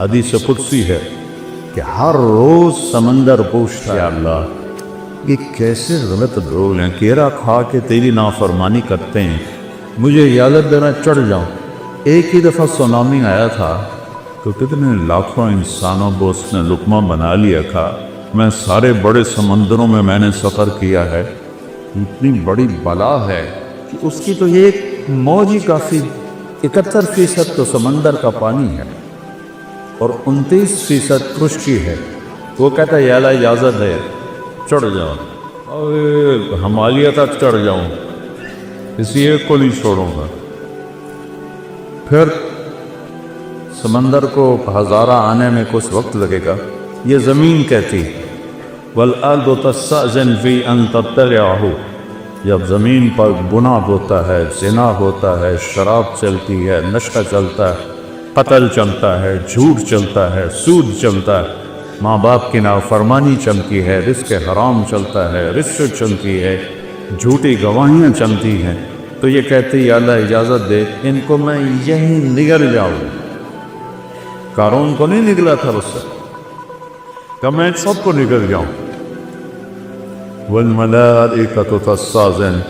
حدیث قدسی ہے کہ ہر روز سمندر پوچھتا ہے اللہ یہ کیسے غلط لوگ ہیں، کیرا کھا کے تیری نافرمانی کرتے ہیں، مجھے اجازت دینا چڑھ جاؤں۔ ایک ہی دفعہ سونامی آیا تھا تو کتنے لاکھوں انسانوں کو اس نے لقمہ بنا لیا تھا۔ میں سارے بڑے سمندروں میں نے سفر کیا ہے، اتنی بڑی بلا ہے کہ اس کی تو ایک موج ہی کافی، 71% تو سمندر کا پانی ہے اور 29% خشکی ہے۔ وہ کہتا ہے یا اللہ اجازت ہے چڑھ جاؤ، اور ہمالیہ تک چڑھ جاؤں، کسی ایک کو نہیں چھوڑوں گا۔ پھر سمندر کو ہزارہ آنے میں کچھ وقت لگے گا۔ یہ زمین کہتی وَالْأَرْضُ تَسْتَأْذِنُ فِي أَن تَطَّلِعَهُ، جب زمین پر گناہ ہوتا ہے، زنا ہوتا ہے، شراب چلتی ہے، نشہ چلتا ہے، قتل چلتا ہے، جھوٹ چلتا ہے، سود چلتا ہے، ماں باپ کی نافرمانی چلتی ہے، رزق حرام چلتا ہے، رشوت چلتی ہے، جھوٹی گواہیاں چلتی ہیں، تو یہ کہتی یا اللہ اجازت دے ان کو میں یہیں نگل جاؤں۔ قارون کو نہیں نگلا تھا اس سے، کہ میں سب کو نگل جاؤں۔ وَالْمَلَائِكَةُ تَسْتَأْذِنُ